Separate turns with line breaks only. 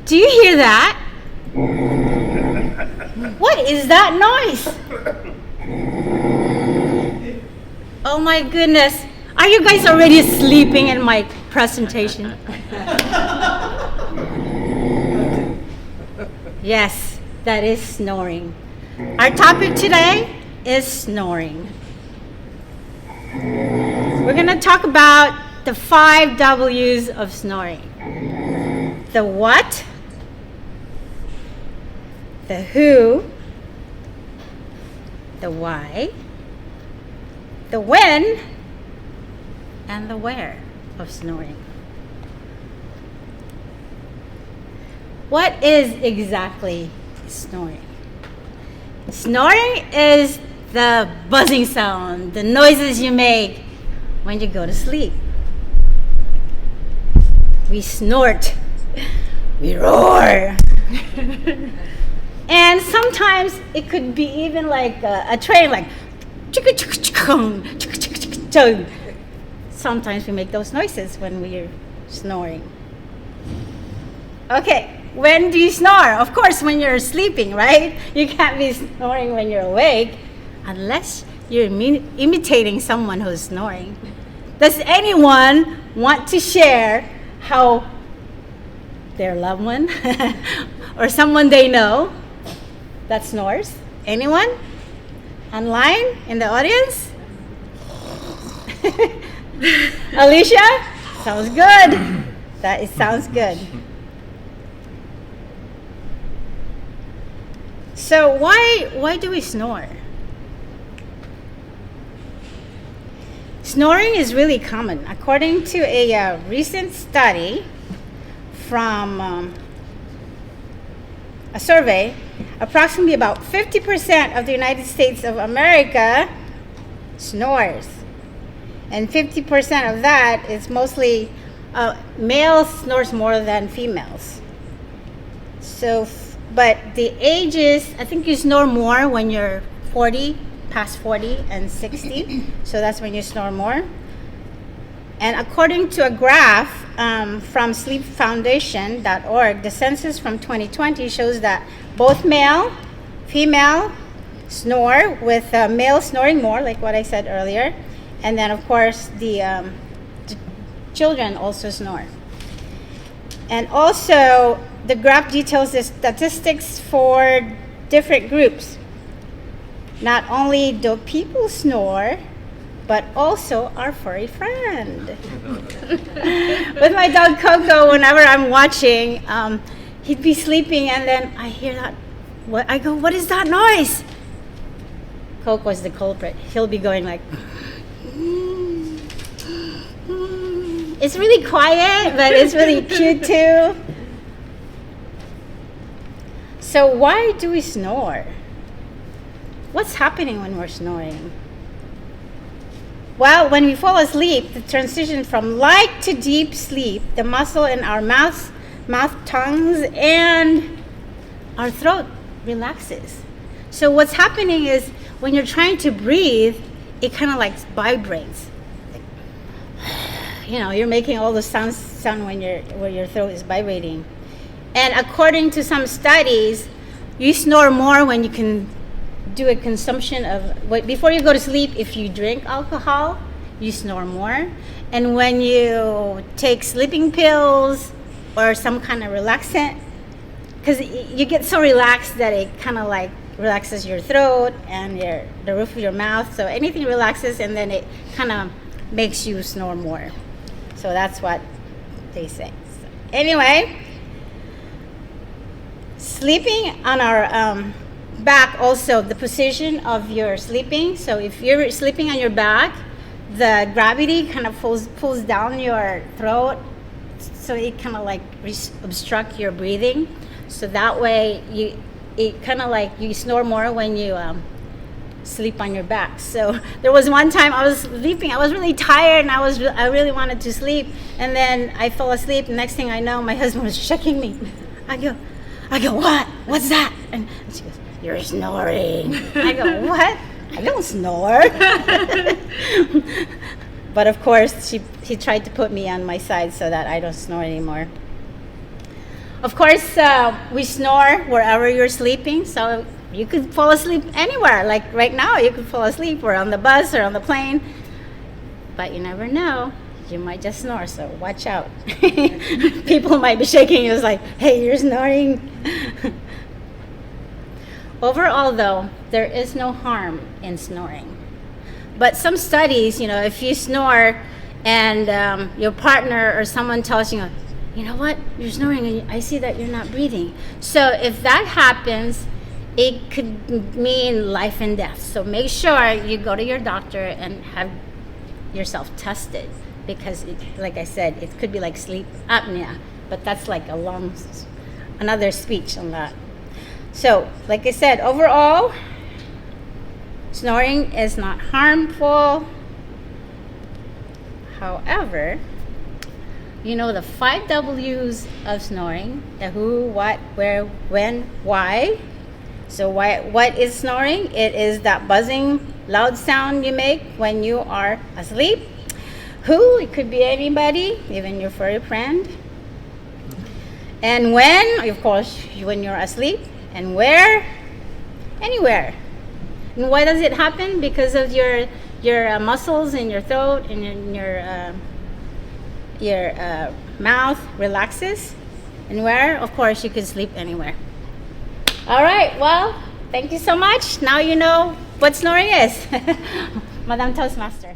Do you hear that? What is that noise? Oh my goodness. Are you guys already sleeping in my presentation? Yes, that is snoring. Our topic today is snoring. We're going to talk about the 5 W's of snoring. The what, the who, the why, the when, and the where of snoring. What is exactly snoring? Snoring is the buzzing sound, the noises you make when you go to sleep. We snort, we roar. And sometimes it could be even like a train, like chicka chicka chicka chicka chicka. Sometimes we make those noises when we're snoring. Okay, when do you snore? Of course, when you're sleeping, right? You can't be snoring when you're awake unless you're imitating someone who's snoring. Does anyone want to share how their loved one or someone they know that snores? Anyone? Online? In the audience? Alicia? Sounds good. Sounds good. So why do we snore? Snoring is really common. According to a recent study from a survey, approximately about 50% of the United States of America snores. And 50% of that is mostly males snores more than females. But the ages, I think you snore more when you're 40, past 40 and 60. So that's when you snore more. And according to a graph from sleepfoundation.org, the census from 2020 shows that both male, female snore, with male snoring more, like what I said earlier. And then, of course, the children also snore. And also, the graph details the statistics for different groups. Not only do people snore, but also our furry friend. With my dog Coco, whenever I'm watching, he'd be sleeping and then I hear that. I go, what is that noise? Coco's the culprit. He'll be going like, it's really quiet, but it's really cute too. So why do we snore? What's happening when we're snoring? Well, when we fall asleep, the transition from light to deep sleep, the muscle in our mouth, tongues, and our throat relaxes. So what's happening is when you're trying to breathe, it kind of like vibrates. You're making all the sound when your throat is vibrating. And according to some studies, you snore more when you can do a consumption of, before you go to sleep, if you drink alcohol, you snore more. And when you take sleeping pills or some kind of relaxant, because you get so relaxed that it kind of like relaxes your throat and the roof of your mouth. So anything relaxes and then it kind of makes you snore more. So that's what they say. So anyway, sleeping on our back, also the position of your sleeping. So if you're sleeping on your back, the gravity kind of pulls down your throat, so it kind of like obstruct your breathing. So that way it kind of like you snore more when you sleep on your back. So there was one time I was sleeping, I was really tired and I really wanted to sleep, and then I fell asleep. The next thing I know, my husband was checking me. I go, what? What's that? And she goes, you're snoring. I go, what? I don't snore. But of course, he tried to put me on my side so that I don't snore anymore. of course, we snore wherever you're sleeping. So you could fall asleep anywhere. Like right now, you could fall asleep or on the bus or on the plane. But you never know. You might just snore, so watch out. People might be shaking you. It's like, hey, you're snoring. Overall, though, there is no harm in snoring. But some studies, if you snore and your partner or someone tells you, you know what, you're snoring and I see that you're not breathing. So if that happens, it could mean life and death. So make sure you go to your doctor and have yourself tested, because like I said, it could be like sleep apnea, but that's like another speech on that. So like I said, overall, snoring is not harmful. However, the 5 W's of snoring: the who, what, where, when, why. So what is snoring? It is that buzzing, loud sound you make when you are asleep. Who? It could be anybody, even your furry friend. And when? Of course, when you're asleep. And where? Anywhere. And why does it happen? Because of your muscles in your throat and in your mouth relaxes. And where? Of course, you can sleep anywhere. All right, well, thank you so much. Now you know what snoring is. Madam Toastmaster.